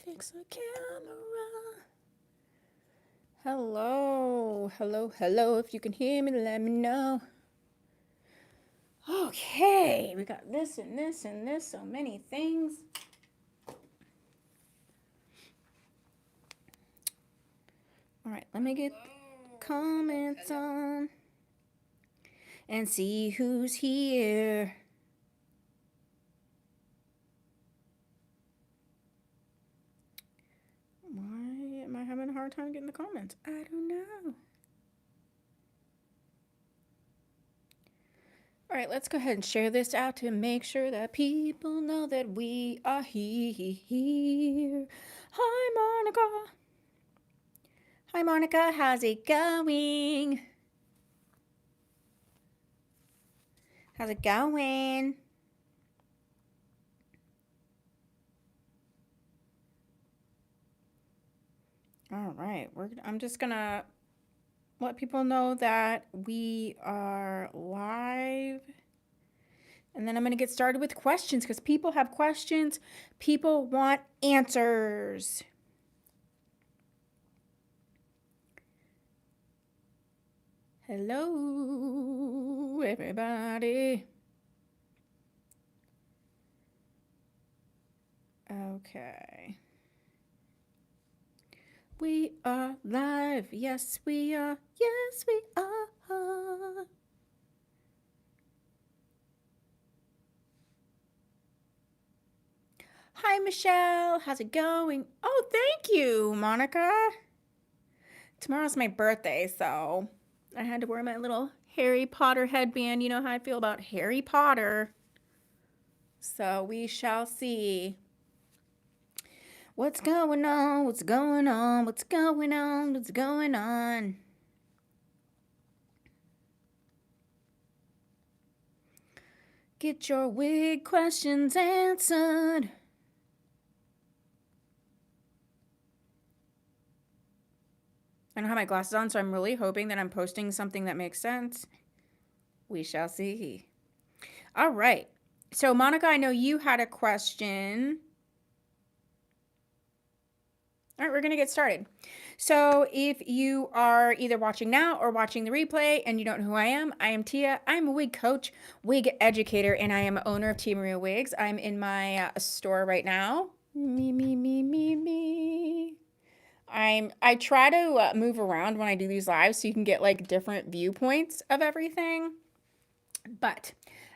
Fix the camera. Hello, hello, hello. If you can hear me, let me know. Okay, we got this and this and this, so many things. All right, let me get comments on and see who's here. Why am I having a hard time getting the comments? I don't know. All right, let's go ahead and share this out to make sure that people know that we are here. Hi, Monica. Hi, Monica. How's it going? How's it going? All right, I'm just gonna let people know that we are live. And then I'm going to get started with questions because people have questions. People want answers. Hello, everybody. Okay. We are live. Yes, we are. Yes, we are. Hi, Michelle. How's it going? Oh, thank you, Monica. Tomorrow's my birthday, so I had to wear my little Harry Potter headband. You know how I feel about Harry Potter. So we shall see. What's going on? What's going on? What's going on? What's going on? Get your wig questions answered. I don't have my glasses on, so I'm really hoping that I'm posting something that makes sense. We shall see. All right. So, Monica, I know you had a question. All right, we're going to get started. So if you are either watching now or watching the replay and you don't know who I am Tia. I'm a wig coach, wig educator, and I am owner of Tia Maria Wigs. I'm in my store right now. Me. I try to move around when I do these lives so you can get like different viewpoints of everything. But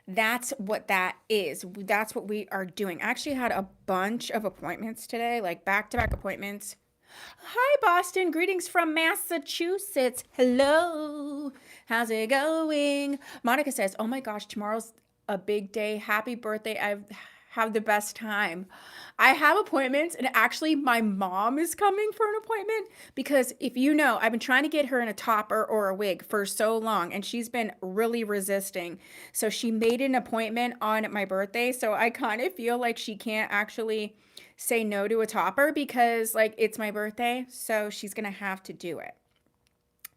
that's what that is. That's what we are doing. I actually had a bunch of appointments today, like back-to-back appointments. Hi, Boston. Greetings from Massachusetts. Hello. How's it going? Monica says, oh my gosh, tomorrow's a big day. Happy birthday. I've had the best time. I have appointments, and actually my mom is coming for an appointment because if you know, I've been trying to get her in a topper or a wig for so long, and she's been really resisting. So she made an appointment on my birthday. So I kind of feel like she can't actually say no to a topper because like it's my birthday, so she's gonna have to do it.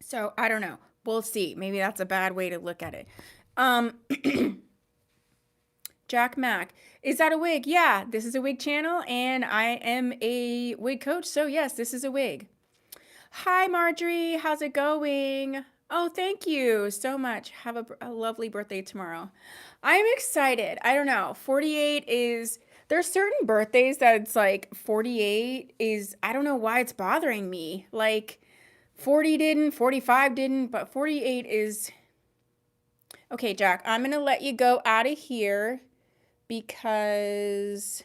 So I don't know. We'll see. Maybe that's a bad way to look at it. Jack Mack, is that a wig? Yeah, this is a wig channel, and I am a wig coach. So yes, this is a wig. Hi, Marjorie. How's it going? Oh, thank you so much. Have a lovely birthday tomorrow. I'm excited. I don't know. 48 is, there's certain birthdays that it's like 48 is, I don't know why it's bothering me. Like 40 didn't, 45 didn't, but 48 is. Okay, Jack, I'm going to let you go out of here because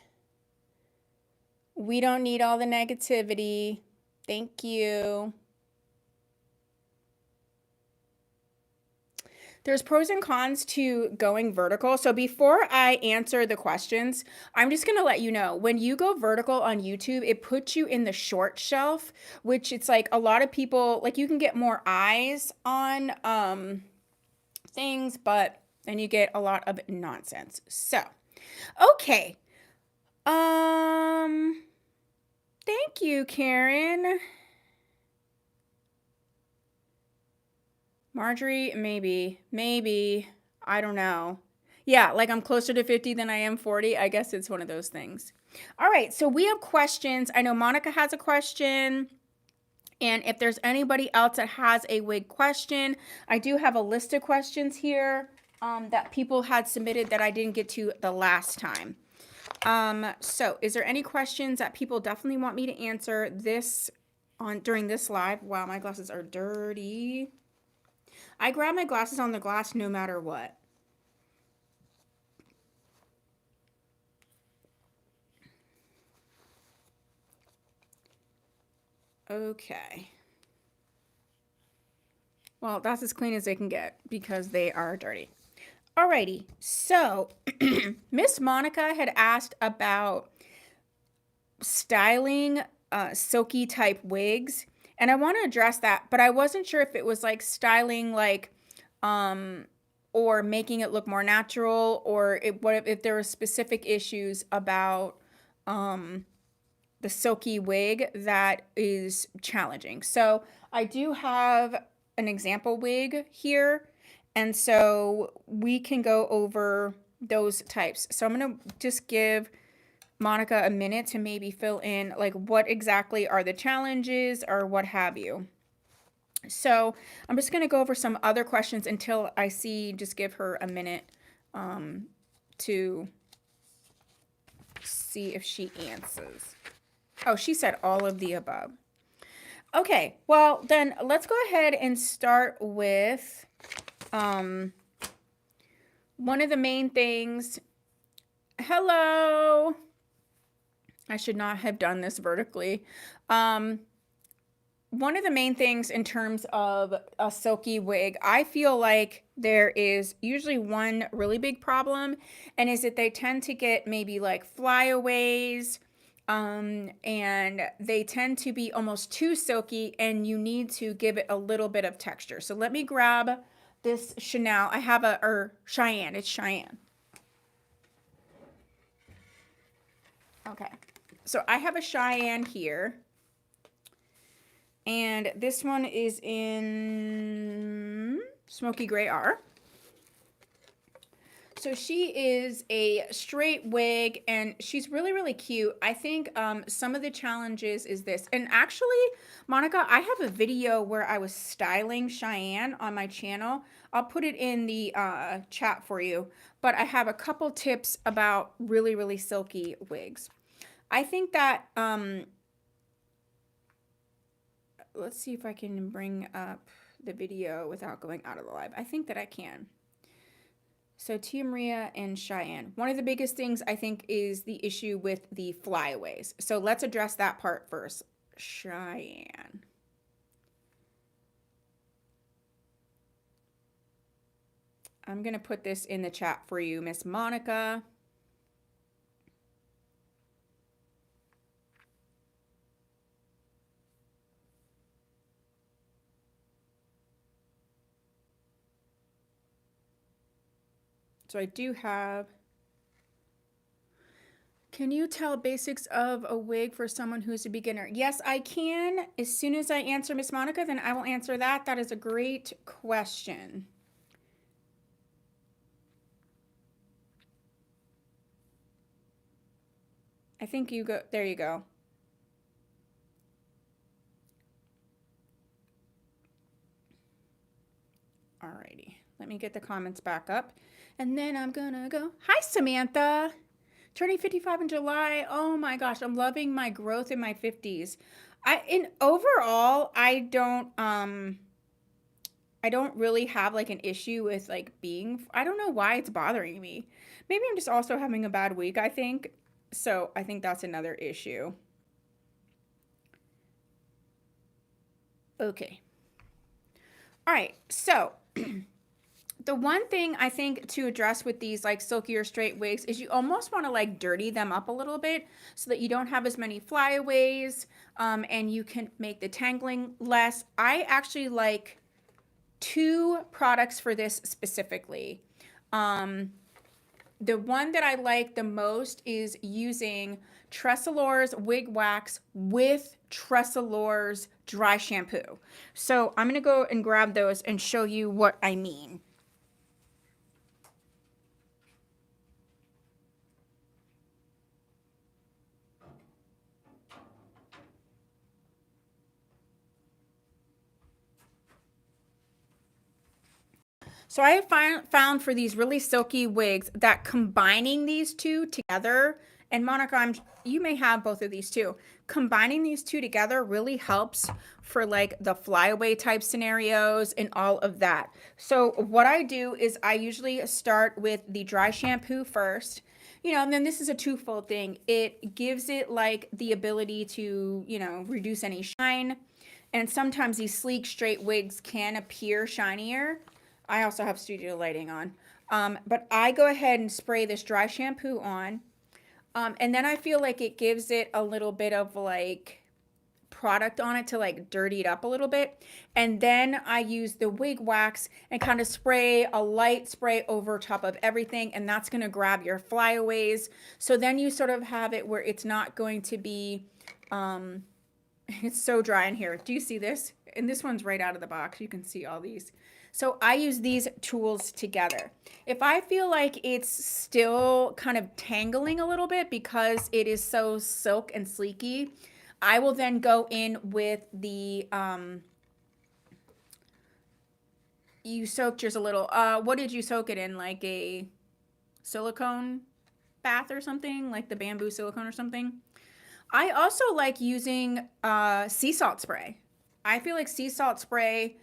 we don't need all the negativity. Thank you. There's pros and cons to going vertical. So before I answer the questions, I'm just going to let you know, when you go vertical on YouTube, it puts you in the short shelf, which it's like a lot of people, like you can get more eyes on things, but then you get a lot of nonsense. So, okay. Thank you, Karen. Marjorie, maybe, I don't know. Yeah, like I'm closer to 50 than I am 40. I guess it's one of those things. All right, so we have questions. I know Monica has a question. And if there's anybody else that has a wig question, I do have a list of questions here that people had submitted that I didn't get to the last time. So is there any questions that people definitely want me to answer this on during this live? Wow, my glasses are dirty. I grab my glasses on the glass no matter what. Okay. Well, that's as clean as they can get because they are dirty. Alrighty, so Miss Monica had asked about styling silky type wigs, and I want to address that, but I wasn't sure if it was like styling like or making it look more natural, or if there were specific issues about the silky wig that is challenging. So I do have an example wig here, and so we can go over those types. So I'm going to just give Monica a minute to maybe fill in like what exactly are the challenges or what have you. So I'm just going to go over some other questions until I see, just give her a minute to see if she answers. Oh, she said all of the above. Okay, well then let's go ahead and start with one of the main things. Hello. I should not have done this vertically. One of the main things in terms of a silky wig, I feel like there is usually one really big problem, and is that they tend to get maybe like flyaways, and they tend to be almost too silky, and you need to give it a little bit of texture. So let me grab this Chanel. I have Cheyenne. It's Cheyenne. Okay. So I have a Cheyenne here. And this one is in Smoky Gray R. So she is a straight wig, and she's really, really cute. I think some of the challenges is this. And actually, Monica, I have a video where I was styling Cheyenne on my channel. I'll put it in the chat for you. But I have a couple tips about really, really silky wigs. I think that... let's see if I can bring up the video without going out of the live. I think that I can. So Tia Maria and Cheyenne. One of the biggest things I think is the issue with the flyaways. So let's address that part first. Cheyenne. I'm going to put this in the chat for you, Miss Monica. So I do have, can you tell basics of a wig for someone who's a beginner? Yes, I can. As soon as I answer Miss Monica, then I will answer that. That is a great question. I think you go, there you go. Alrighty, let me get the comments back up. And then I'm gonna go, hi Samantha, turning 55 in July. Oh my gosh, I'm loving my growth in my 50s. Overall, I don't really have like an issue with like being, I don't know why it's bothering me. Maybe I'm just also having a bad week, I think. So I think that's another issue. Okay. All right, so the one thing I think to address with these like silky or straight wigs is you almost want to like dirty them up a little bit so that you don't have as many flyaways, and you can make the tangling less. I actually like two products for this specifically. The one that I like the most is using Tressalor's wig wax with Tressalor's dry shampoo. So I'm going to go and grab those and show you what I mean. So I have found for these really silky wigs that combining these two together, and Monica, you may have both of these too. Combining these two together really helps for like the flyaway type scenarios and all of that. So what I do is I usually start with the dry shampoo first, you know, and then this is a twofold thing. It gives it like the ability to, you know, reduce any shine. And sometimes these sleek straight wigs can appear shinier. I also have studio lighting on. But I go ahead and spray this dry shampoo on. And then I feel like it gives it a little bit of like product on it to like dirty it up a little bit. And then I use the wig wax and kind of spray a light spray over top of everything. And that's going to grab your flyaways. So then you sort of have it where it's not going to be, it's so dry in here. Do you see this? And this one's right out of the box. You can see all these. So I use these tools together. If I feel like it's still kind of tangling a little bit because it is so silk and sleeky, I will then go in with the, you soaked yours a little, what did you soak it in? Like a silicone bath or something? Like the bamboo silicone or something? I also like using sea salt spray. I feel like sea salt spray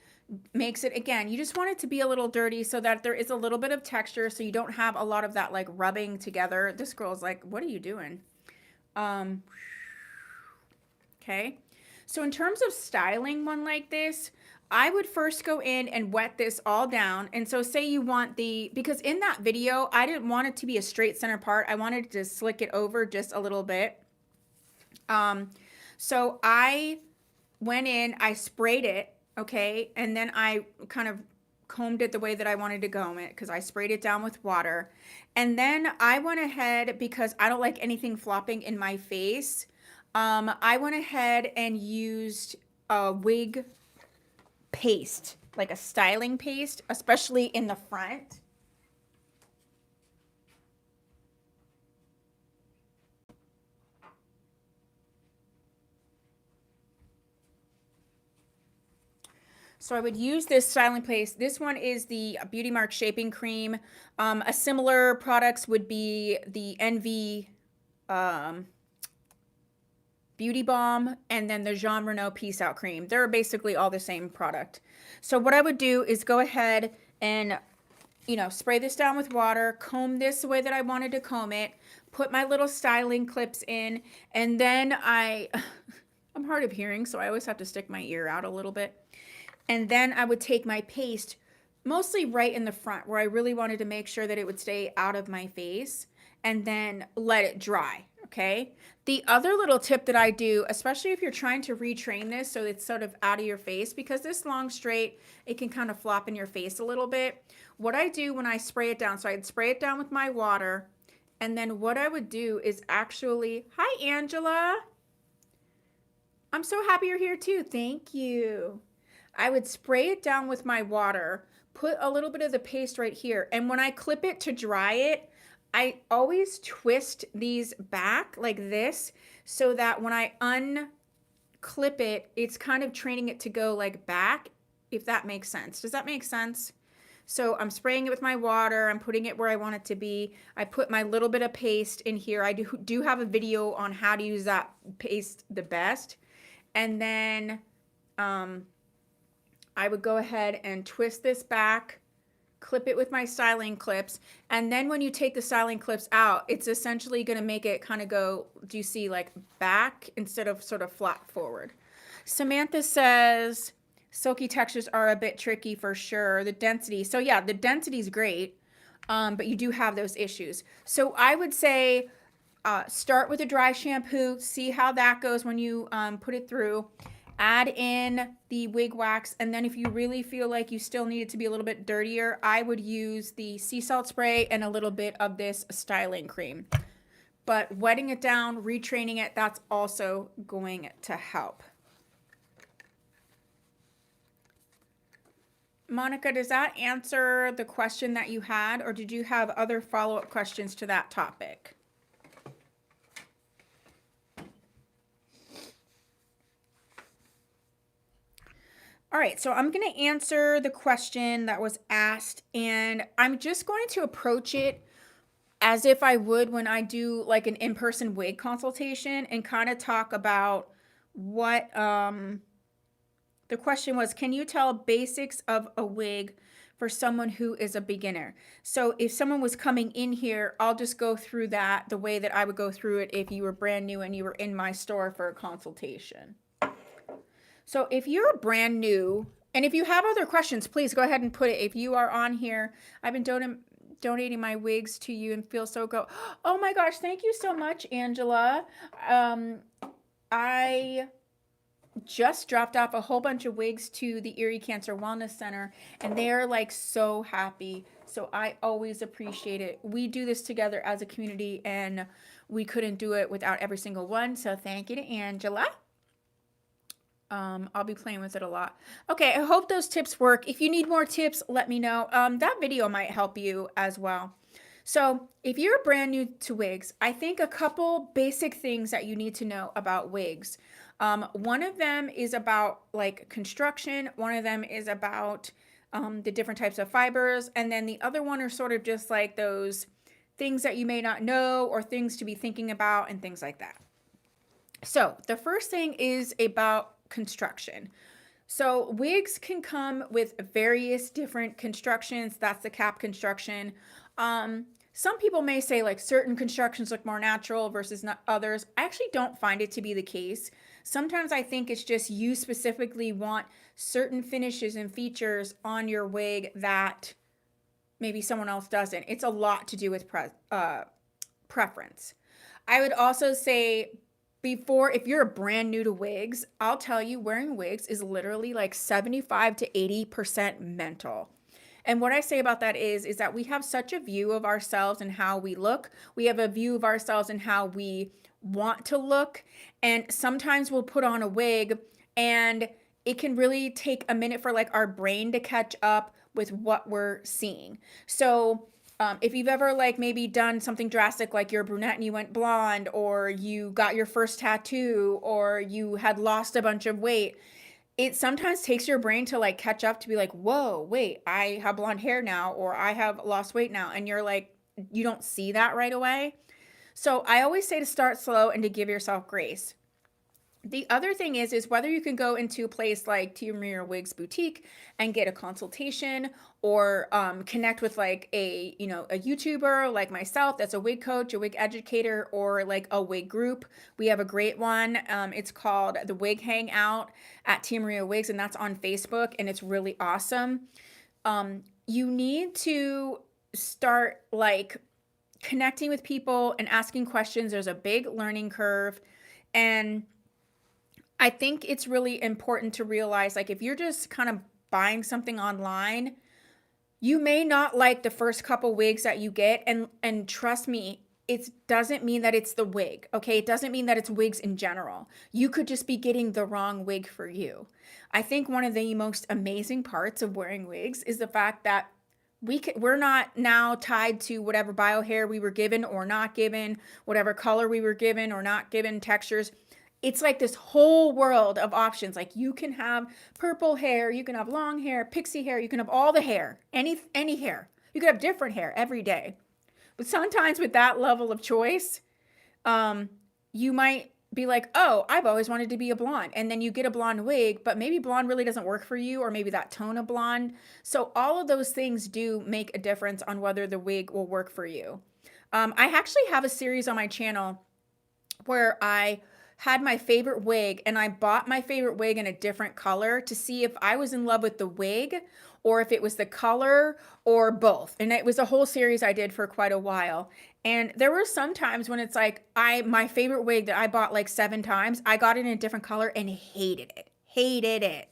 makes it, again, you just want it to be a little dirty so that there is a little bit of texture so you don't have a lot of that like rubbing together. This girl's like, what are you doing? Okay. So in terms of styling one like this, I would first go in and wet this all down. And so say you want because in that video, I didn't want it to be a straight center part. I wanted to slick it over just a little bit. So I went in, I sprayed it, okay, and then I kind of combed it the way that I wanted to comb it because I sprayed it down with water. And then I went ahead, because I don't like anything flopping in my face, I went ahead and used a wig paste, like a styling paste, especially in the front. So I would use this styling paste. This one is the Beauty Mark Shaping Cream. A similar products would be the Envy Beauty Balm and then the Jean Renault Peace Out Cream. They're basically all the same product. So what I would do is go ahead and, you know, spray this down with water, comb this the way that I wanted to comb it, put my little styling clips in, and then I'm hard of hearing, so I always have to stick my ear out a little bit. And then I would take my paste, mostly right in the front where I really wanted to make sure that it would stay out of my face, and then let it dry, okay? The other little tip that I do, especially if you're trying to retrain this so it's sort of out of your face, because this long straight, it can kind of flop in your face a little bit. What I do when I spray it down, so I'd spray it down with my water, and then what I would do is actually, hi Angela. I'm so happy you're here too, thank you. I would spray it down with my water, put a little bit of the paste right here. And when I clip it to dry it, I always twist these back like this so that when I unclip it, it's kind of training it to go like back, if that makes sense. Does that make sense? So I'm spraying it with my water. I'm putting it where I want it to be. I put my little bit of paste in here. I do have a video on how to use that paste the best. And then, I would go ahead and twist this back, clip it with my styling clips, and then when you take the styling clips out, it's essentially going to make it kind of go, do you see, like back instead of sort of flat forward. Samantha says, silky textures are a bit tricky for sure. The density, so yeah, the density is great, but you do have those issues. So I would say start with a dry shampoo, see how that goes when you put it through. Add in the wig wax, and then if you really feel like you still need it to be a little bit dirtier, I would use the sea salt spray and a little bit of this styling cream. But wetting it down, retraining it, that's also going to help. Monica, does that answer the question that you had, or did you have other follow-up questions to that topic? All All right, so I'm going to answer the question that was asked, and I'm just going to approach it as if I would when I do like an in-person wig consultation and kind of talk about what the question was, can you tell basics of a wig for someone who is a beginner? So if someone was coming in here, I'll just go through that the way that I would go through it if you were brand new and you were in my store for a consultation. So if you're brand new, and if you have other questions, please go ahead and put it. If you are on here, I've been donating my wigs to you and feel so go. Oh my gosh, thank you so much, Angela. I just dropped off a whole bunch of wigs to the Erie Cancer Wellness Center, and they're like so happy. So I always appreciate it. We do this together as a community, and we couldn't do it without every single one. So thank you to Angela. I'll be playing with it a lot. Okay, I hope those tips work. If you need more tips, let me know. That video might help you as well. So if you're brand new to wigs, I think a couple basic things that you need to know about wigs. One of them is about like construction. One of them is about the different types of fibers. And then the other one are sort of just like those things that you may not know or things to be thinking about and things like that. So the first thing is about construction. So wigs can come with various different constructions. That's the cap construction. Some people may say like certain constructions look more natural versus not others. I actually don't find it to be the case. Sometimes I think it's just you specifically want certain finishes and features on your wig that maybe someone else doesn't. It's a lot to do with preference. I would also say if you're brand new to wigs, I'll tell you wearing wigs is literally like 75 to 80% mental. And what I say about that is that we have such a view of ourselves and how we look. We have a view of ourselves and how we want to look. And sometimes we'll put on a wig and it can really take a minute for like our brain to catch up with what we're seeing. So if you've ever like maybe done something drastic, like you're a brunette and you went blonde, or you got your first tattoo, or you had lost a bunch of weight, it sometimes takes your brain to like catch up to be like, whoa, wait, I have blonde hair now, or I have lost weight now. And you're like, you don't see that right away. So I always say to start slow and to give yourself grace. The other thing is whether you can go into a place like Tia Maria Wigs Boutique and get a consultation, or connect with like a YouTuber like myself that's a wig coach, a wig educator, or like a wig group. We have a great one. It's called the Wig Hangout at Tia Maria Wigs, and that's on Facebook, and it's really awesome. You need to start like connecting with people and asking questions. There's a big learning curve, and I think it's really important to realize, like, if you're just kind of buying something online, you may not like the first couple wigs that you get. And trust me, it doesn't mean that it's the wig, okay? It doesn't mean that it's wigs in general. You could just be getting the wrong wig for you. I think one of the most amazing parts of wearing wigs is the fact that we're not now tied to whatever bio hair we were given or not given, whatever color we were given or not given, textures. It's like this whole world of options. Like you can have purple hair, you can have long hair, pixie hair, you can have all the hair, any hair. You can have different hair every day. But sometimes with that level of choice, you might be like, oh, I've always wanted to be a blonde. And then you get a blonde wig, but maybe blonde really doesn't work for you, or maybe that tone of blonde. So all of those things do make a difference on whether the wig will work for you. I actually have a series on my channel where I had my favorite wig, and I bought my favorite wig in a different color to see if I was in love with the wig or if it was the color or both. And it was a whole series I did for quite a while. And there were some times when it's like my favorite wig that I bought like 7 times, I got it in a different color and hated it. Hated it.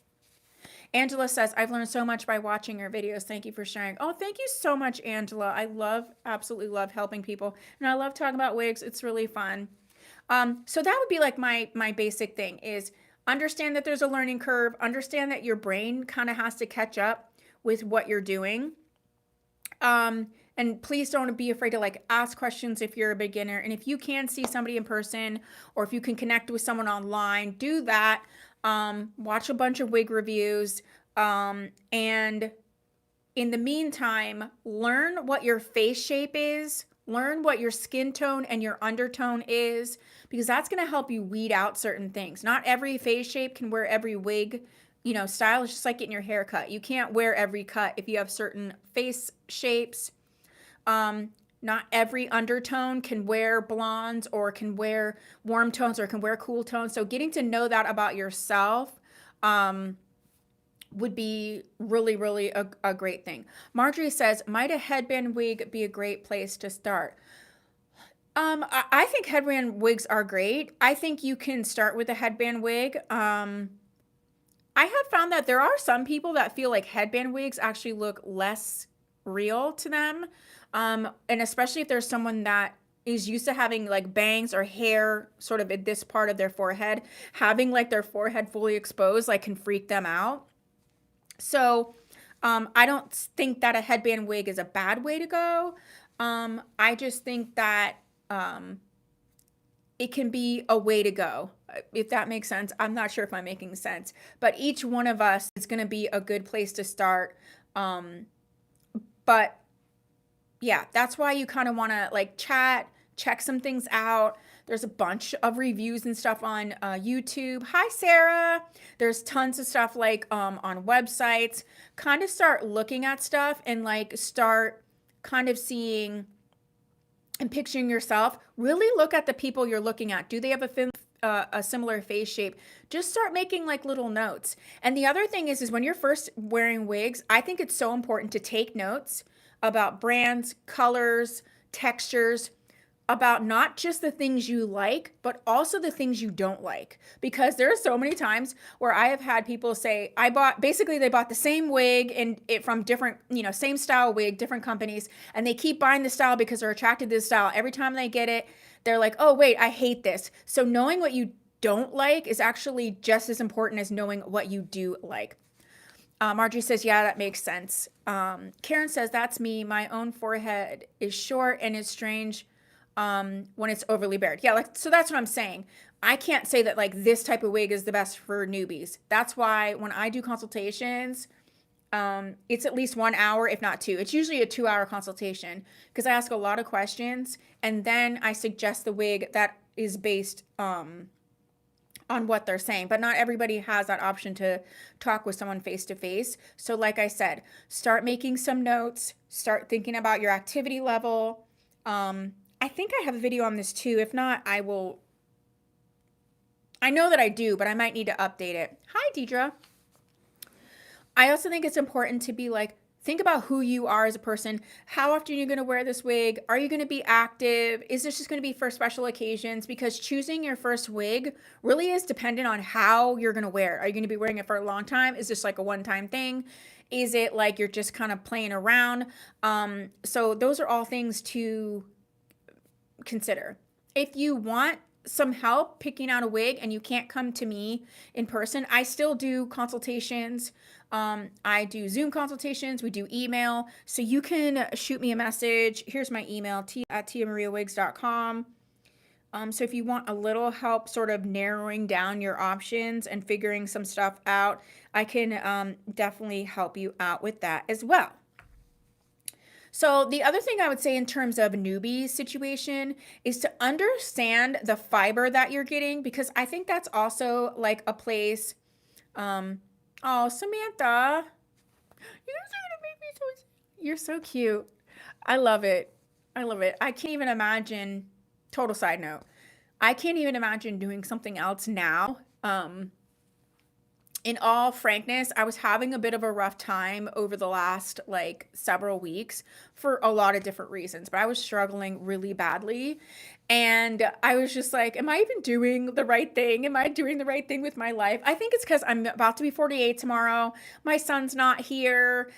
Angela says, I've learned so much by watching your videos. Thank you for sharing. Oh, thank you so much, Angela. I absolutely love helping people. And I love talking about wigs. It's really fun. So that would be like my basic thing is understand that there's a learning curve, understand that your brain kind of has to catch up with what you're doing. And please don't be afraid to like ask questions if you're a beginner. And if you can see somebody in person, or if you can connect with someone online, do that. watch a bunch of wig reviews, and in the meantime, learn what your face shape is, learn what your skin tone and your undertone is, because that's going to help you weed out certain things. Not every face shape can wear every wig, style. It's just like getting your hair cut. You can't wear every cut if you have certain face shapes. Not every undertone can wear blondes or can wear warm tones or can wear cool tones. So getting to know that about yourself, would be really, really a great thing. Marjorie says, might a headband wig be a great place to start? I think headband wigs are great. I think you can start with a headband wig. I have found that there are some people that feel like headband wigs actually look less real to them. And especially if there's someone that is used to having like bangs or hair sort of at this part of their forehead, having like their forehead fully exposed, like can freak them out. So I don't think that a headband wig is a bad way to go. I just think that it can be a way to go, if that makes sense. I'm not sure if I'm making sense, but each one of us is going to be a good place to start. But yeah, that's why you kind of want to like chat, check some things out. There's a bunch of reviews and stuff on YouTube. Hi, Sarah. There's tons of stuff like on websites. Kind of start looking at stuff and like start kind of seeing and picturing yourself. Really look at the people you're looking at. Do they have a similar face shape? Just start making like little notes. And the other thing is when you're first wearing wigs, I think it's so important to take notes about brands, colors, textures, about not just the things you like, but also the things you don't like. Because there are so many times where I have had people say, they bought the same wig and it from different, same style wig, different companies, and they keep buying the style because they're attracted to the style. Every time they get it, they're like, oh, wait, I hate this. So knowing what you don't like is actually just as important as knowing what you do like. Marjorie says, yeah, that makes sense. Karen says, that's me. My own forehead is short and it's strange when it's overly bared. Yeah, so that's what I'm saying. I can't say that like this type of wig is the best for newbies. That's why when I do consultations, it's at least 1 hour, if not 2. It's usually a 2-hour consultation because I ask a lot of questions and then I suggest the wig that is based on what they're saying. But not everybody has that option to talk with someone face to face. So like I said, start making some notes, start thinking about your activity level. I think I have a video on this too. If not, I know that I do, but I might need to update it. Hi, Deidre. I also think it's important to be like, think about who you are as a person. How often are you going to wear this wig? Are you going to be active? Is this just going to be for special occasions? Because choosing your first wig really is dependent on how you're going to wear it. Are you going to be wearing it for a long time? Is this like a one-time thing? Is it like you're just kind of playing around? So those are all things to consider. If you want some help picking out a wig and you can't come to me in person, I still do consultations. I do Zoom consultations. We do email. So you can shoot me a message. Here's my email, @tiamariawigs.com. So if you want a little help sort of narrowing down your options and figuring some stuff out, I can definitely help you out with that as well. So the other thing I would say in terms of a newbie situation is to understand the fiber that you're getting, because I think that's also like a place. Oh, Samantha, you guys are gonna make me so. You're so cute. I love it. I love it. I can't even imagine. Total side note. I can't even imagine doing something else now. In all frankness, I was having a bit of a rough time over the last like several weeks for a lot of different reasons, but I was struggling really badly. And I was just like, am I even doing the right thing? Am I doing the right thing with my life? I think it's because I'm about to be 48 tomorrow. My son's not here.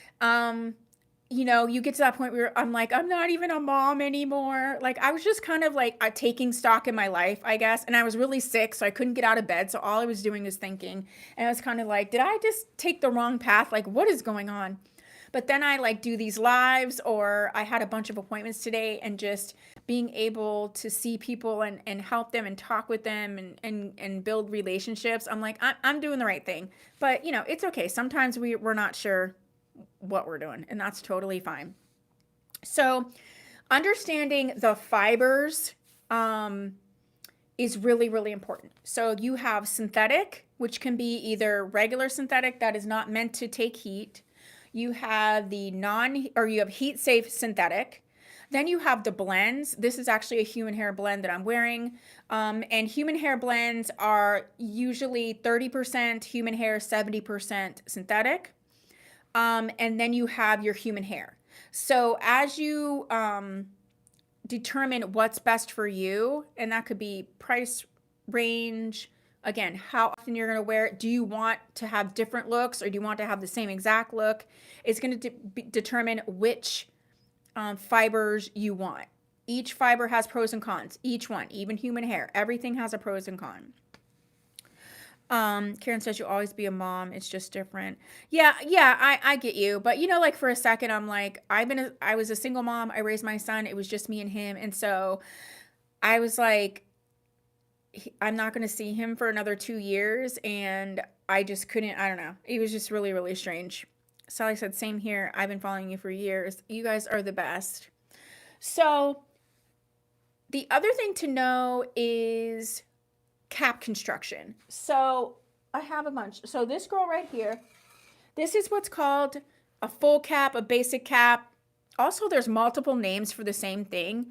You get to that point where I'm like, I'm not even a mom anymore. Like, I was just kind of like taking stock in my life, I guess. And I was really sick, so I couldn't get out of bed. So all I was doing was thinking. And I was kind of like, did I just take the wrong path? Like, what is going on? But then I like do these lives, or I had a bunch of appointments today, and just being able to see people and help them and talk with them and build relationships. I'm like, I'm doing the right thing. But you know, it's okay. Sometimes we're not sure what we're doing, and that's totally fine. So understanding the fibers is really, really important. So you have synthetic, which can be either regular synthetic that is not meant to take heat. You have the you have heat safe synthetic. Then you have the blends. This is actually a human hair blend that I'm wearing. And human hair blends are usually 30% human hair, 70% synthetic. And then you have your human hair. So as you determine what's best for you, and that could be price range, again, how often you're going to wear it. Do you want to have different looks, or do you want to have the same exact look? It's going to determine which fibers you want. Each fiber has pros and cons. Each one, even human hair, everything has a pros and cons. Karen says you'll always be a mom. It's just different. Yeah, I get you. But you know, like for a second, I'm like, I was a single mom. I raised my son. It was just me and him. And so I was like, I'm not going to see him for another 2 years. And I just couldn't, I don't know. It was just really, really strange. Sally said, same here. I've been following you for years. You guys are the best. So the other thing to know is cap construction. So I have a bunch. So this girl right here, this is what's called a full cap, a basic cap. Also, there's multiple names for the same thing.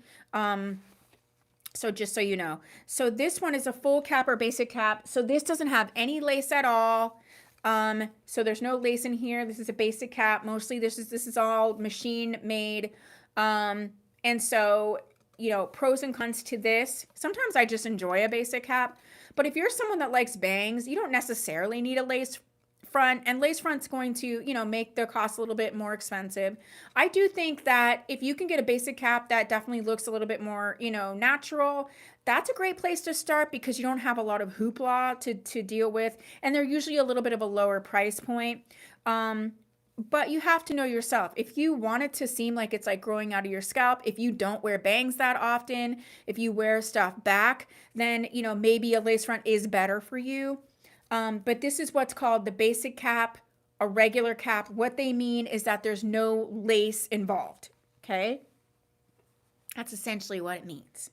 So just so you know. So this one is a full cap or basic cap. So this doesn't have any lace at all. So there's no lace in here. This is a basic cap. Mostly this is all machine made. And so, you know, pros and cons to this. Sometimes I just enjoy a basic cap. But if you're someone that likes bangs, you don't necessarily need a lace front. And lace front's going to, you know, make the cost a little bit more expensive. I do think that if you can get a basic cap that definitely looks a little bit more, you know, natural, that's a great place to start, because you don't have a lot of hoopla to deal with. And they're usually a little bit of a lower price point. But you have to know yourself. If you want it to seem like it's like growing out of your scalp, if you don't wear bangs that often, if you wear stuff back, then, you know, maybe a lace front is better for you. But this is what's called the basic cap, a regular cap. What they mean is that there's no lace involved. Okay? That's essentially what it means.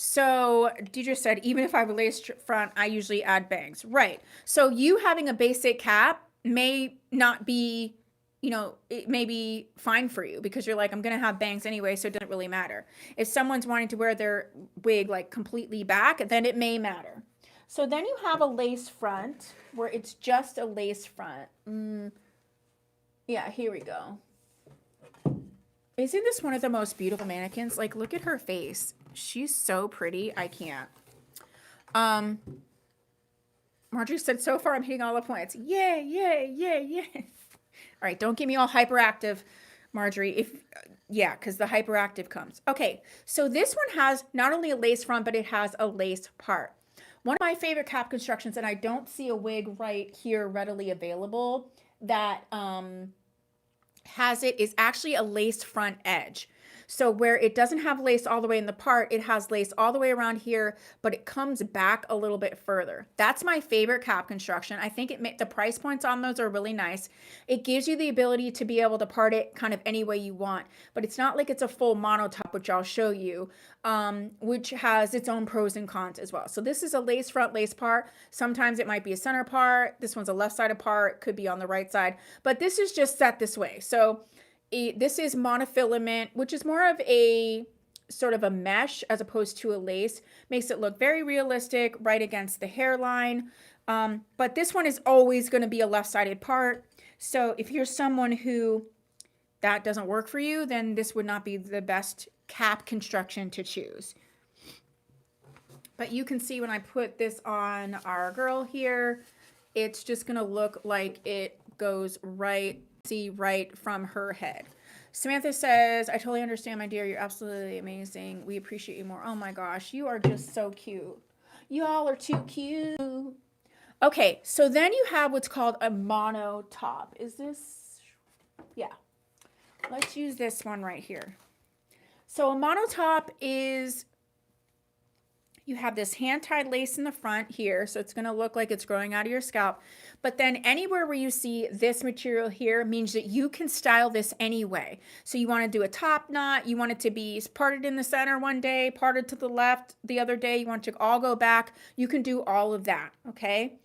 So Deidre said, even if I have a lace front, I usually add bangs. Right. So you having a basic cap may not be, you know, it may be fine for you, because you're like, I'm going to have bangs anyway, so it doesn't really matter. If someone's wanting to wear their wig like completely back, then it may matter. So then you have a lace front where it's just a lace front. Yeah, here we go. Isn't this one of the most beautiful mannequins? Like, look at her face. She's so pretty. I can't. Marjorie said, so far I'm hitting all the points. Yay, yay, yay, yay. All right, don't get me all hyperactive, Marjorie. Yeah, because the hyperactive comes. Okay, so this one has not only a lace front, but it has a lace part. One of my favorite cap constructions, and I don't see a wig right here readily available that has it, is actually a lace front edge. So where it doesn't have lace all the way in the part, it has lace all the way around here, but it comes back a little bit further. That's my favorite cap construction. I think the price points on those are really nice. It gives you the ability to be able to part it kind of any way you want, but it's not like it's a full mono top, which I'll show you, which has its own pros and cons as well. So this is a lace front lace part. Sometimes it might be a center part. This one's a left-sided part, could be on the right side, but this is just set this way. So this is monofilament, which is more of a sort of a mesh as opposed to a lace. Makes it look very realistic right against the hairline. But this one is always going to be a left-sided part. So if you're someone who that doesn't work for you, then this would not be the best cap construction to choose. But you can see when I put this on our girl here, it's just going to look like it goes right from her head. Samantha says, I totally understand, my dear. You're absolutely amazing. We appreciate you more. Oh my gosh, you are just so cute. You all are too cute. Okay, so then you have what's called a mono top. Is this, yeah, let's use this one right here. So a mono top is, you have this hand-tied lace in the front here, so it's going to look like it's growing out of your scalp. But then anywhere where you see this material here means that you can style this anyway. So you want to do a top knot, you want it to be parted in the center one day, parted to the left the other day, you want it to all go back. You can do all of that, okay?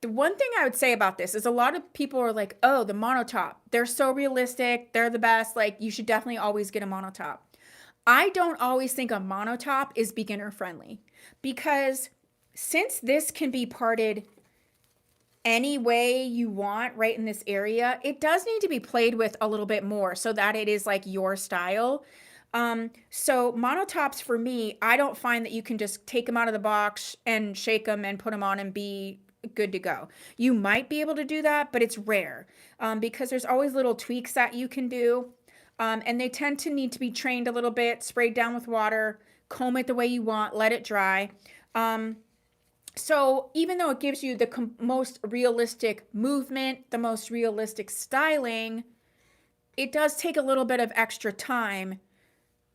The one thing I would say about this is a lot of people are like, oh, the monotop, they're so realistic, they're the best, like you should definitely always get a monotop. I don't always think a monotop is beginner friendly because since this can be parted any way you want right in this area, it does need to be played with a little bit more so that it is like your style. So monotops for me, I don't find that you can just take them out of the box and shake them and put them on and be good to go. You might be able to do that, but it's rare because there's always little tweaks that you can do. And they tend to need to be trained a little bit, sprayed down with water, comb it the way you want, let it dry. So even though it gives you the most realistic movement, the most realistic styling, it does take a little bit of extra time.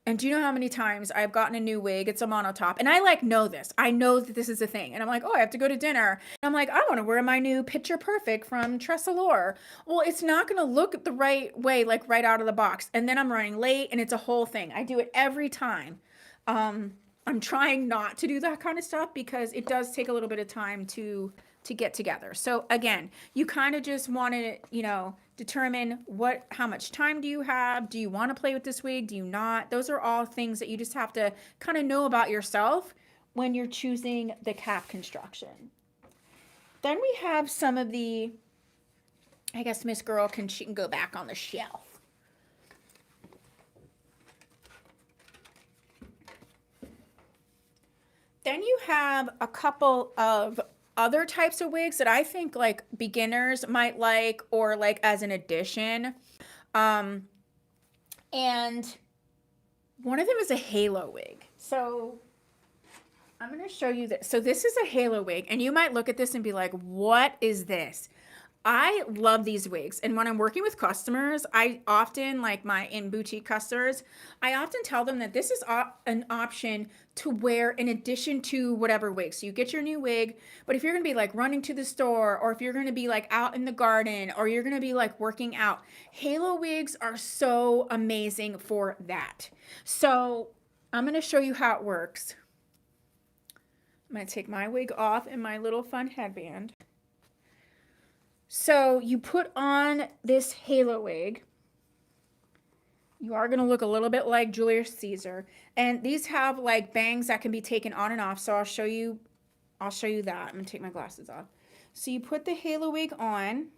And do you know how many times I've gotten a new wig? It's a monotop. And I like know this. I know that this is a thing. And I'm like, oh, I have to go to dinner. And I'm like, I want to wear my new Picture Perfect from Tressalore. Well, it's not going to look the right way, like right out of the box. And then I'm running late and it's a whole thing. I do it every time. I'm trying not to do that kind of stuff because it does take a little bit of time to get together. So again, you kind of just want to, determine how much time do you have? Do you want to play with this wig? Do you not? Those are all things that you just have to kind of know about yourself when you're choosing the cap construction. Then we have some of the, I guess Miss Girl she can go back on the shelf. Then you have a couple of other types of wigs that I think like beginners might like or like as an addition. And one of them is a halo wig. So I'm going to show you this. So this is a halo wig and you might look at this and be like, what is this? I love these wigs. And when I'm working with customers, I often, like my in boutique customers, I often tell them that this is an option to wear in addition to whatever wig. So you get your new wig, but if you're going to be like running to the store or if you're going to be like out in the garden or you're going to be like working out, halo wigs are so amazing for that. So I'm going to show you how it works. I'm going to take my wig off and my little fun headband. So you put on this halo wig. You are going to look a little bit like Julius Caesar. And these have like bangs that can be taken on and off. So I'll show you that. I'm going to take my glasses off. So you put the halo wig on.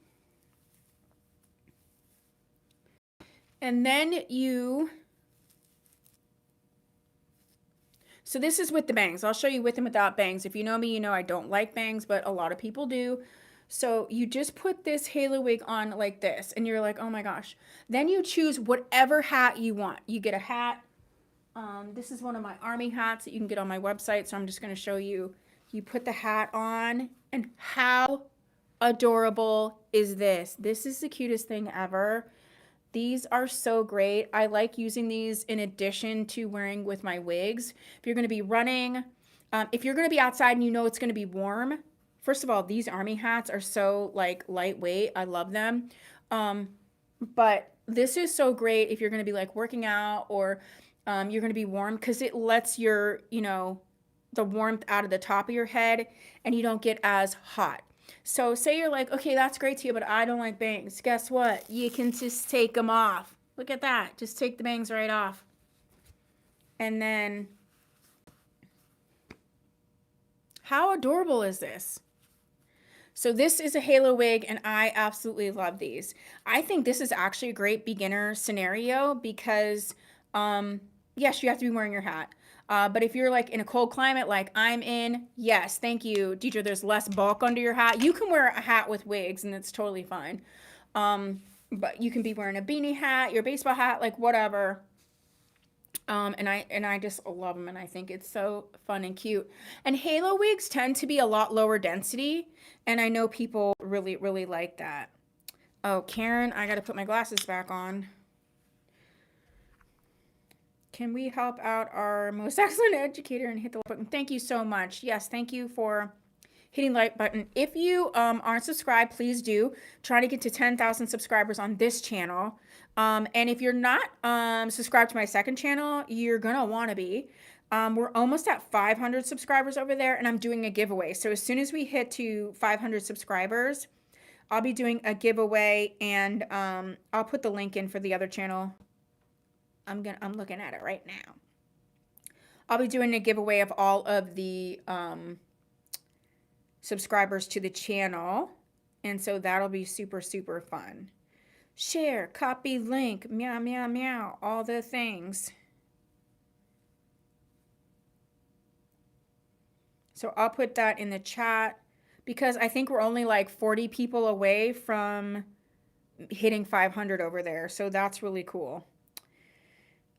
And then so this is with the bangs. I'll show you with and without bangs. If you know me, you know I don't like bangs, but a lot of people do. So you just put this halo wig on like this and you're like, oh my gosh. Then you choose whatever hat you want. You get a hat. This is one of my army hats that you can get on my website. So I'm just going to show you. You put the hat on and how adorable is this? This is the cutest thing ever. These are so great. I like using these in addition to wearing with my wigs. If you're going to be running, if you're going to be outside and you know it's going to be warm, first of all, these army hats are so like lightweight. I love them. But this is so great if you're going to be like working out or you're going to be warm because it lets your, the warmth out of the top of your head and you don't get as hot. So say you're like, okay, that's great to you, but I don't like bangs. Guess what? You can just take them off. Look at that. Just take the bangs right off. And then, how adorable is this? So this is a halo wig and I absolutely love these. I think this is actually a great beginner scenario because, yes, you have to be wearing your hat. But if you're like in a cold climate like I'm in, yes, thank you, Deidre, there's less bulk under your hat. You can wear a hat with wigs and it's totally fine. But you can be wearing a beanie hat, your baseball hat, like whatever. And I just love them, and I think it's so fun and cute. And halo wigs tend to be a lot lower density, and I know people really, really like that. Oh, Karen, I got to put my glasses back on. Can we help out our most excellent educator and hit the like button? Thank you so much. Yes, thank you for hitting the like button. If you aren't subscribed, please do. Try to get to 10,000 subscribers on this channel. And if you're not subscribed to my second channel, you're going to want to be. We're almost at 500 subscribers over there, and I'm doing a giveaway. So as soon as we hit to 500 subscribers, I'll be doing a giveaway, and I'll put the link in for the other channel. I'm looking at it right now. I'll be doing a giveaway of all of the subscribers to the channel, and so that'll be super, super fun. Share, copy, link, meow, meow, meow, all the things. So I'll put that in the chat because I think we're only like 40 people away from hitting 500 over there, so that's really cool.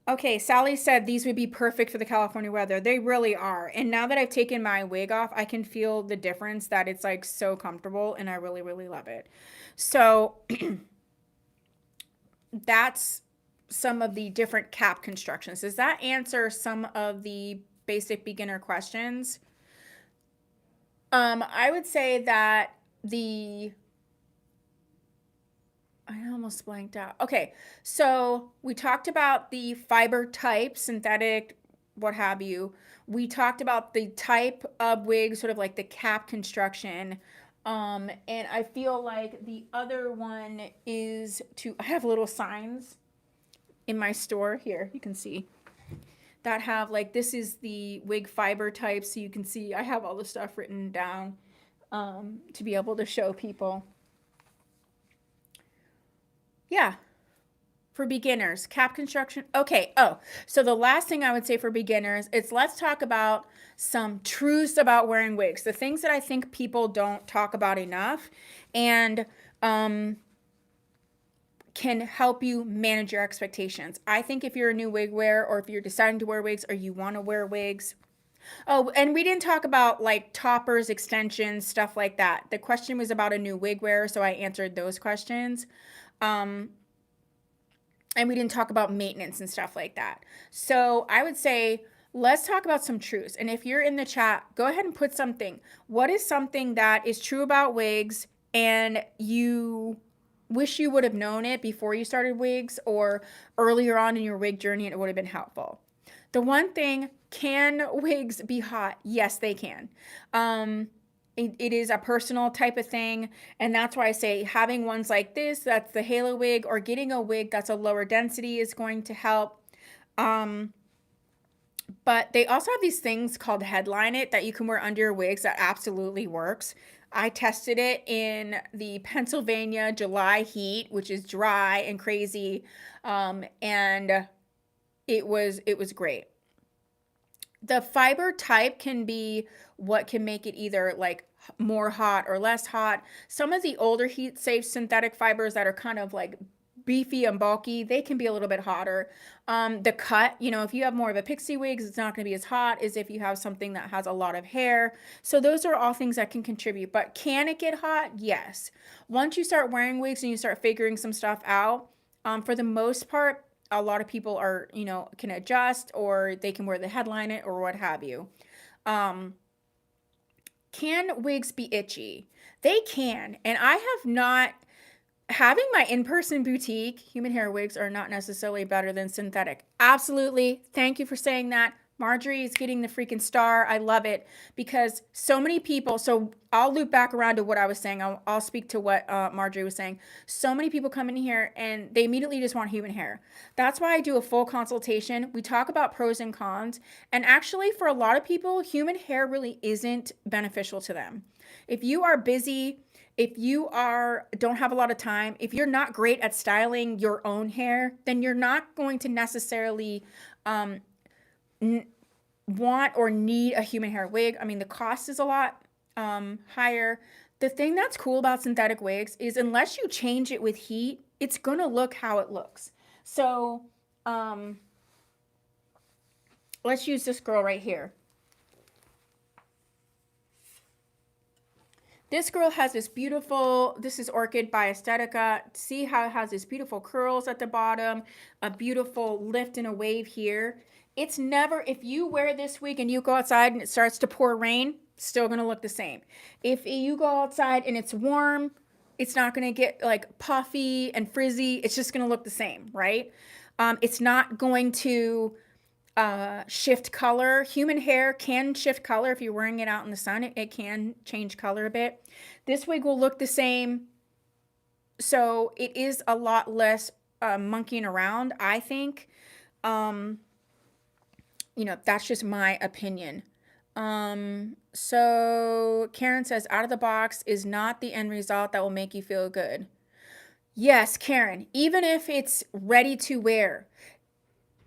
Okay, Sally said these would be perfect for the California weather. They really are. And now that I've taken my wig off, I can feel the difference, that it's like so comfortable, and I really, really love it. So that's some of the different cap constructions. Does that answer some of the basic beginner questions? I would say that I almost blanked out. Okay, so we talked about the fiber type, synthetic, what have you. We talked about the type of wig, sort of like the cap construction. And I feel like the other one is I have little signs in my store here, you can see, that have like, this is the wig fiber type. So you can see I have all the stuff written down to be able to show people. Yeah, for beginners, cap construction. Okay. Oh, so the last thing I would say for beginners is, let's talk about some truths about wearing wigs, the things that I think people don't talk about enough, and can help you manage your expectations. I think if you're a new wig wearer, or if you're deciding to wear wigs, or you want to wear wigs. Oh, and we didn't talk about like toppers, extensions, stuff like that. The question was about a new wig wearer, so I answered those questions. And we didn't talk about maintenance and stuff like that. So I would say, let's talk about some truths. And if you're in the chat, go ahead and put something. What is something that is true about wigs and you wish you would have known it before you started wigs, or earlier on in your wig journey, and it would have been helpful? The one thing, can wigs be hot? Yes, they can. It is a personal type of thing, and that's why I say having ones like this, that's the halo wig, or getting a wig that's a lower density, is going to help. But they also have these things called headline it that you can wear under your wigs that absolutely works. I tested it in the Pennsylvania July heat, which is dry and crazy, and it was great. The fiber type can be what can make it either like more hot or less hot. Some of the older heat safe synthetic fibers that are kind of like beefy and bulky, they can be a little bit hotter. The cut, if you have more of a pixie wigs, it's not going to be as hot as if you have something that has a lot of hair. So those are all things that can contribute. But can it get hot? Yes. Once you start wearing wigs and you start figuring some stuff out, for the most part, a lot of people are, can adjust, or they can wear the headline it, or what have you. Can wigs be itchy? They can. And I have not, having my in-person boutique, human hair wigs are not necessarily better than synthetic. Absolutely. Thank you for saying that. Marjorie is getting the freaking star. I love it, because so many people, so I'll loop back around to what I was saying. I'll speak to what Marjorie was saying. So many people come in here and they immediately just want human hair. That's why I do a full consultation. We talk about pros and cons. And actually, for a lot of people, human hair really isn't beneficial to them. If you are busy, if you don't have a lot of time, if you're not great at styling your own hair, then you're not going to necessarily want or need a human hair wig. I mean, the cost is a lot higher. The thing that's cool about synthetic wigs is, unless you change it with heat, it's going to look how it looks. So let's use this girl right here. This girl has this beautiful, this is Orchid by Aesthetica. See how it has this beautiful curls at the bottom, a beautiful lift and a wave here. It's never, if you wear this wig and you go outside and it starts to pour rain, still gonna look the same. If you go outside and it's warm, it's not gonna get like puffy and frizzy. It's just gonna look the same, right? It's not going to shift color. Human hair can shift color if you're wearing it out in the sun. It can change color a bit. This wig will look the same. So it is a lot less monkeying around, I think. That's just my opinion. So Karen says, out of the box is not the end result that will make you feel good. Yes, Karen, even if it's ready to wear,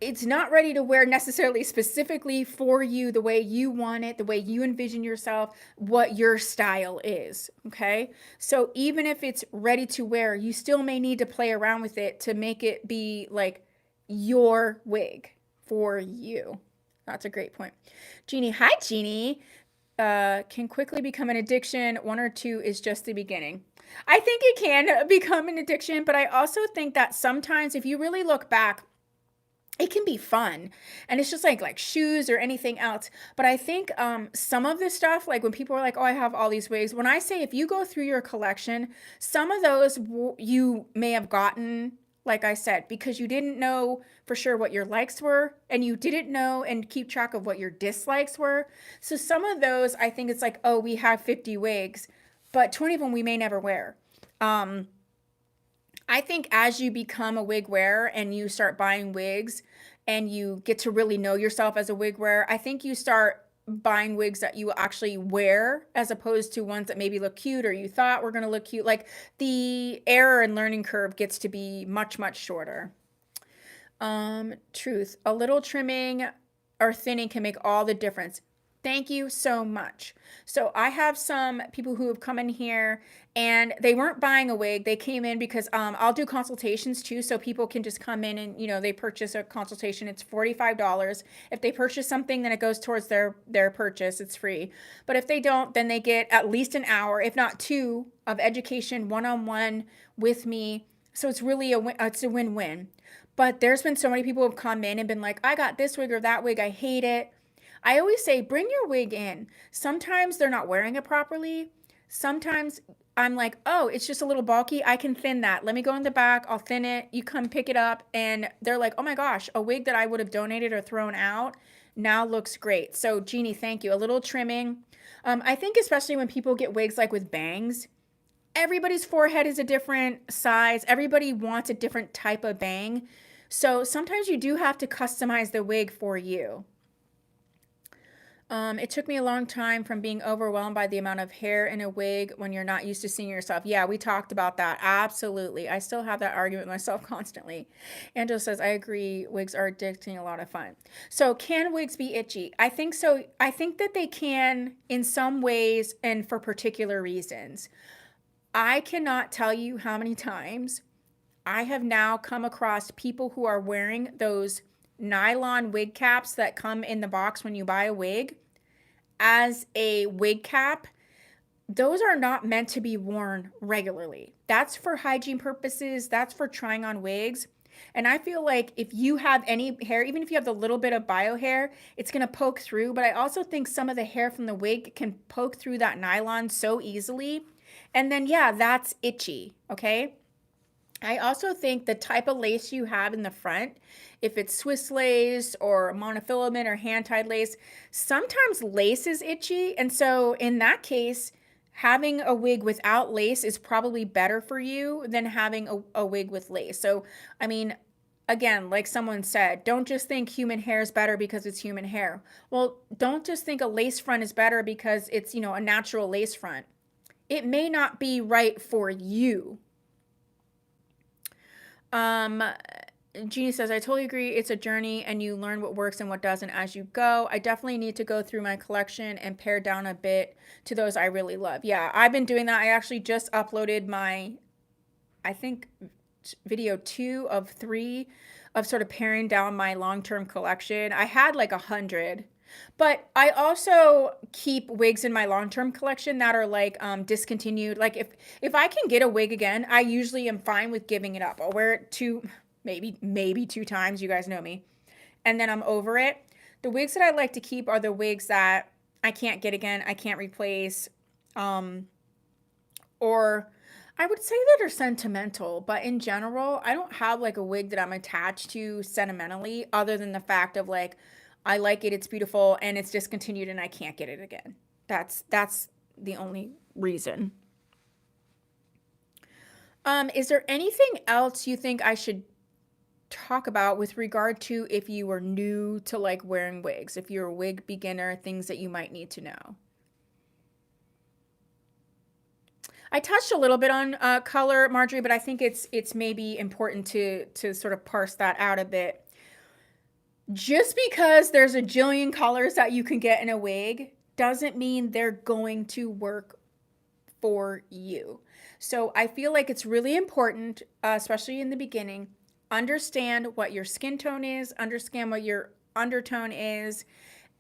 it's not ready to wear necessarily specifically for you, the way you want it, the way you envision yourself, what your style is. Okay. So even if it's ready to wear, you still may need to play around with it to make it be like your wig for you. That's a great point. Jeannie, hi, Jeannie. Can quickly become an addiction. 1 or 2 is just the beginning. I think it can become an addiction, but I also think that sometimes if you really look back, it can be fun, and it's just like shoes or anything else. But I think some of this stuff, like when people are like, oh, I have all these wigs, when I say if you go through your collection, some of those you may have gotten, like I said, because you didn't know for sure what your likes were, and you didn't know and keep track of what your dislikes were. So some of those, I think it's like, oh, we have 50 wigs, but 20 of them we may never wear. I think as you become a wig wearer and you start buying wigs and you get to really know yourself as a wig wearer, I think you start buying wigs that you actually wear as opposed to ones that maybe look cute or you thought were going to look cute. Like the error and learning curve gets to be much, much shorter. Truth, a little trimming or thinning can make all the difference. Thank you so much. So I have some people who have come in here and they weren't buying a wig. They came in because I'll do consultations too. So people can just come in and, they purchase a consultation. It's $45. If they purchase something, then it goes towards their purchase. It's free. But if they don't, then they get at least an hour, if not 2, of education one-on-one with me. So it's really it's a win-win. But there's been so many people who have come in and been like, I got this wig or that wig. I hate it. I always say, bring your wig in. Sometimes they're not wearing it properly. Sometimes I'm like, oh, it's just a little bulky. I can thin that. Let me go in the back. I'll thin it. You come pick it up. And they're like, oh my gosh, a wig that I would have donated or thrown out now looks great. So Jeannie, thank you. A little trimming. I think especially when people get wigs like with bangs, everybody's forehead is a different size. Everybody wants a different type of bang. So sometimes you do have to customize the wig for you. It took me a long time from being overwhelmed by the amount of hair in a wig when you're not used to seeing yourself. Yeah, we talked about that. Absolutely. I still have that argument with myself constantly. Angela says, I agree. Wigs are addicting, a lot of fun. So can wigs be itchy? I think so. I think that they can in some ways and for particular reasons. I cannot tell you how many times I have now come across people who are wearing those nylon wig caps that come in the box when you buy a wig as a wig cap. Those are not meant to be worn regularly. That's for hygiene purposes. That's for trying on wigs. And I feel like if you have any hair, even if you have the little bit of bio hair, it's going to poke through. But I also think some of the hair from the wig can poke through that nylon so easily. And then, yeah, that's itchy. Okay. I also think the type of lace you have in the front, if it's Swiss lace or monofilament or hand-tied lace, sometimes lace is itchy. And so in that case, having a wig without lace is probably better for you than having a wig with lace. So, I mean, again, like someone said, don't just think human hair is better because it's human hair. Well, don't just think a lace front is better because it's, a natural lace front. It may not be right for you. Jeannie says, I totally agree. It's a journey and you learn what works and what doesn't as you go. I definitely need to go through my collection and pare down a bit to those I really love. Yeah, I've been doing that. I actually just uploaded my, I think, video 2 of 3 of sort of paring down my long-term collection. I had like 100, but I also keep wigs in my long-term collection that are like discontinued. Like if I can get a wig again, I usually am fine with giving it up. I'll wear it two, maybe two times. You guys know me, and then I'm over it. The wigs that I like to keep are the wigs that I can't get again, I can't replace, um, or I would say that are sentimental, but in general, I don't have like a wig that I'm attached to sentimentally, other than the fact of like, I like it, it's beautiful, and it's discontinued and I can't get it again. That's the only reason. Is there anything else you think I should talk about with regard to if you were new to like wearing wigs, if you're a wig beginner, things that you might need to know? I touched a little bit on color, Marjorie, but I think it's maybe important to sort of parse that out a bit. Just because there's a jillion colors that you can get in a wig doesn't mean they're going to work for you. So I feel like it's really important, especially in the beginning, understand what your skin tone is, understand what your undertone is,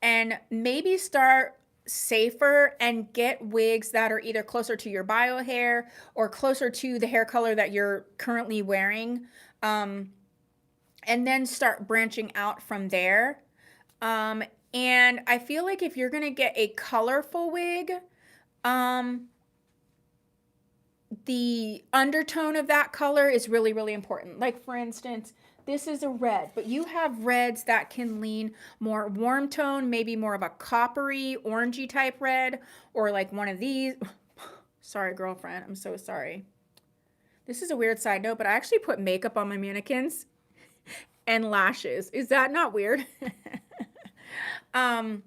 and maybe start safer and get wigs that are either closer to your bio hair or closer to the hair color that you're currently wearing. Um, and then start branching out from there. Um, and I feel like if you're gonna get a colorful wig, um, the undertone of that color is really, really important. Like for instance, this is a red, but you have reds that can lean more warm tone, maybe more of a coppery, orangey type red, or like one of these. Sorry, girlfriend, I'm so sorry. This is a weird side note, but I actually put makeup on my mannequins and lashes. Is that not weird? um,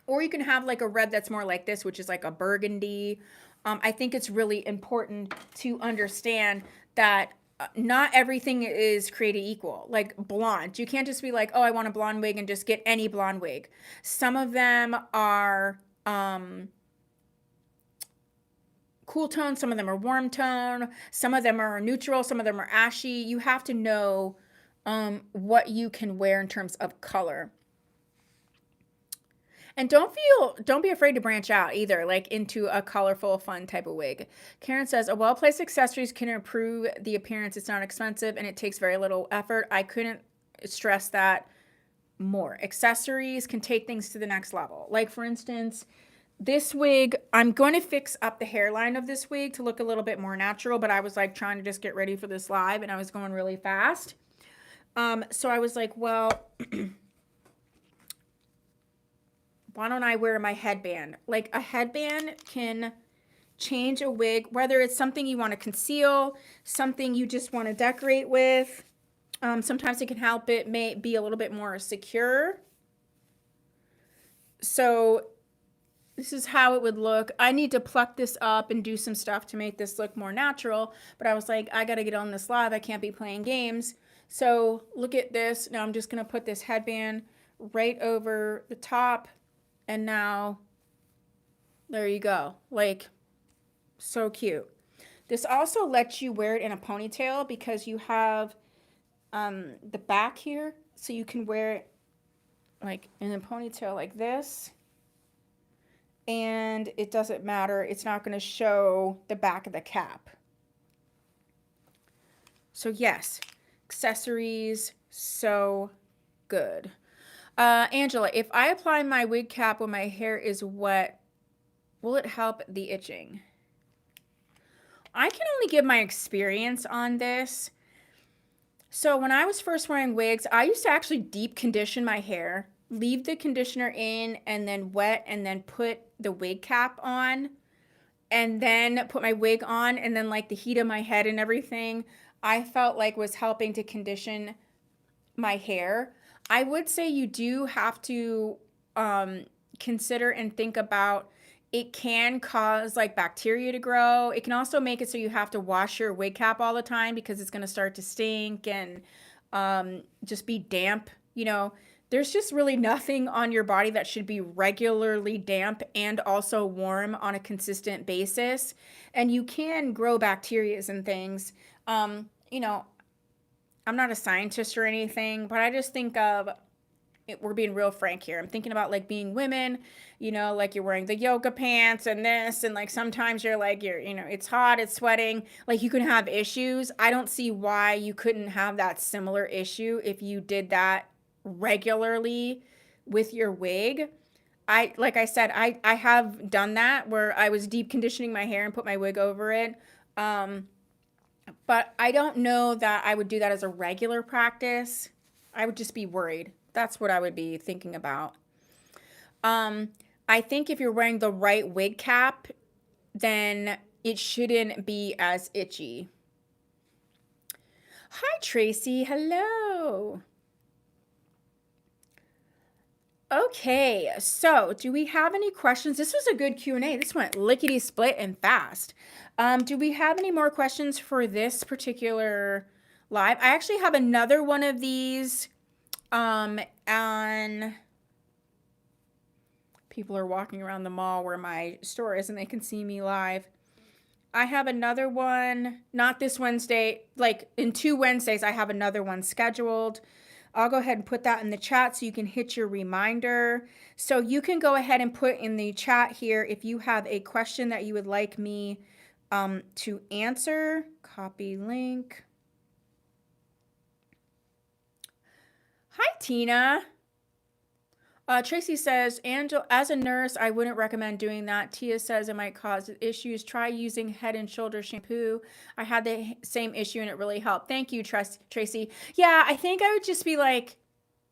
or you can have like a red that's more like this, which is like a burgundy. I think it's really important to understand that not everything is created equal. Like blonde, you can't just be like, oh, I want a blonde wig and just get any blonde wig. Some of them are cool tone, some of them are warm tone, some of them are neutral, some of them are ashy. You have to know what you can wear in terms of color. And don't be afraid to branch out either, like into a colorful, fun type of wig. Karen says, a well-placed accessories can improve the appearance. It's not expensive and it takes very little effort. I couldn't stress that more. Accessories can take things to the next level. Like for instance, this wig, I'm going to fix up the hairline of this wig to look a little bit more natural, but I was like trying to just get ready for this live and I was going really fast. So I was like, well, why don't I wear my headband? Like a headband can change a wig, whether it's something you want to conceal, something you just want to decorate with. Sometimes it can help it may be a little bit more secure. So this is how it would look. I need to pluck this up and do some stuff to make this look more natural. But I was like, I got to get on this live. I can't be playing games. So look at this. Now I'm just going to put this headband right over the top. And now, there you go. Like, so cute. This also lets you wear it in a ponytail because you have the back here. So you can wear it like in a ponytail like this. And it doesn't matter. It's not going to show the back of the cap. So yes, accessories, so good. Angela, if I apply my wig cap when my hair is wet, will it help the itching? I can only give my experience on this. So when I was first wearing wigs, I used to actually deep condition my hair, leave the conditioner in and then wet and then put the wig cap on and then put my wig on, and then like the heat of my head and everything, I felt like was helping to condition my hair. I would say you do have to consider and think about, it can cause like bacteria to grow. It can also make it so you have to wash your wig cap all the time because it's going to start to stink and just be damp. You know, there's just really nothing on your body that should be regularly damp and also warm on a consistent basis. And you can grow bacteria and things. You know, I'm not a scientist or anything, but I just think of we're being real frank here. I'm thinking about like being women, like you're wearing the yoga pants and this, and like sometimes you're like, it's hot, it's sweating, like you can have issues. I don't see why you couldn't have that similar issue if you did that regularly with your wig. Like I said, I have done that where I was deep conditioning my hair and put my wig over it. Um, but I don't know that I would do that as a regular practice. I would just be worried. That's what I would be thinking about. Um, I think if you're wearing the right wig cap, then it shouldn't be as itchy. Hi, Tracy. Hello. Okay, so do we have any questions? This was a good Q&A. This went lickety split and fast. Do we have any more questions for this particular live? I actually have another one of these on people are walking around the mall where my store is and they can see me live. I have another one, not this Wednesday, like in 2 Wednesdays, I have another one scheduled. I'll go ahead and put that in the chat so you can hit your reminder. So you can go ahead and put in the chat here if you have a question that you would like me to answer. Copy link. Hi, Tina. Tracy says, Angel, as a nurse, I wouldn't recommend doing that. Tia says it might cause issues. Try using Head and Shoulder shampoo. I had the same issue and it really helped. Thank you, Tracy. Yeah, I think I would just be like,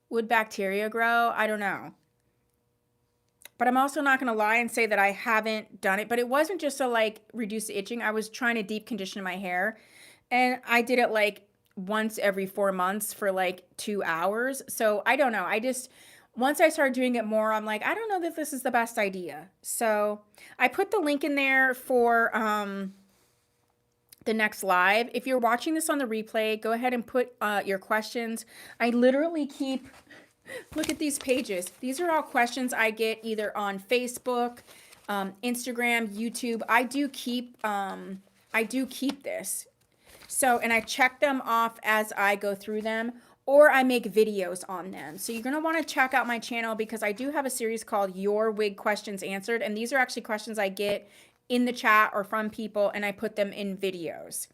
would bacteria grow? I don't know. But I'm also not going to lie and say that I haven't done it. But it wasn't just to like reduce the itching. I was trying to deep condition my hair. And I did it like once every 4 months for like 2 hours. So I don't know. Once I started doing it more, I'm like, I don't know that this is the best idea. So I put the link in there for the next live. If you're watching this on the replay, go ahead and put your questions. I literally keep, look at these pages. These are all questions I get either on Facebook, Instagram, YouTube. I do keep this. So, and I check them off as I go through them, or I make videos on them. So you're going to want to check out my channel because I do have a series called Your Wig Questions Answered. And these are actually questions I get in the chat or from people, and I put them in videos.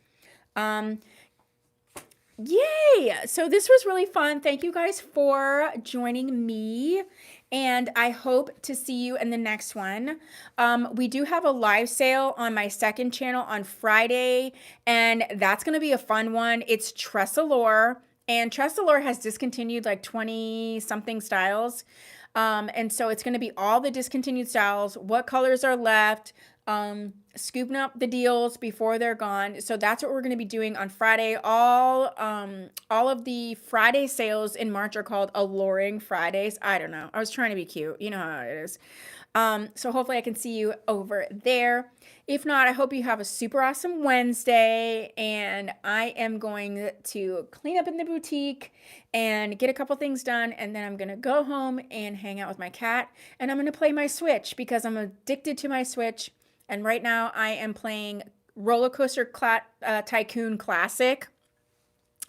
Yay! So this was really fun. Thank you guys for joining me. And I hope to see you in the next one. We do have a live sale on my second channel on Friday, and that's going to be a fun one. It's Tressalore. And Tressalore has discontinued like 20 something styles. And so it's going to be all the discontinued styles, what colors are left, scooping up the deals before they're gone. So that's what we're going to be doing on Friday. All of the Friday sales in March are called Alluring Fridays. I don't know. I was trying to be cute. You know how it is. So hopefully I can see you over there. If not, I hope you have a super awesome Wednesday, and I am going to clean up in the boutique and get a couple things done, and then I'm going to go home and hang out with my cat, and I'm going to play my Switch because I'm addicted to my Switch, and right now I am playing Roller Coaster Tycoon Classic.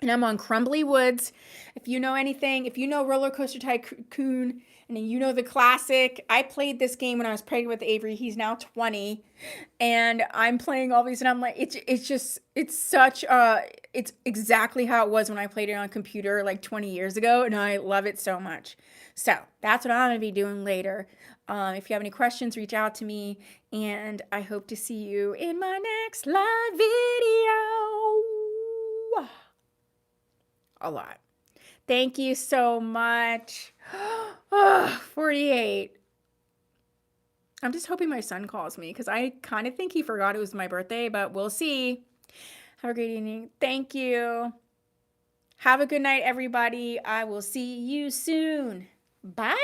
And I'm on Crumbly Woods. If you know anything, if you know Roller Coaster Tycoon and you know the classic, I played this game when I was pregnant with Avery. He's now 20. And I'm playing all these and I'm like, it's exactly how it was when I played it on a computer like 20 years ago. And I love it so much. So that's what I'm going to be doing later. If you have any questions, reach out to me. And I hope to see you in my next live video. A lot. Thank you so much. 48. I'm just hoping my son calls me because I kind of think he forgot it was my birthday, but we'll see. Have a great evening. Thank you. Have a good night, everybody. I will see you soon. Bye.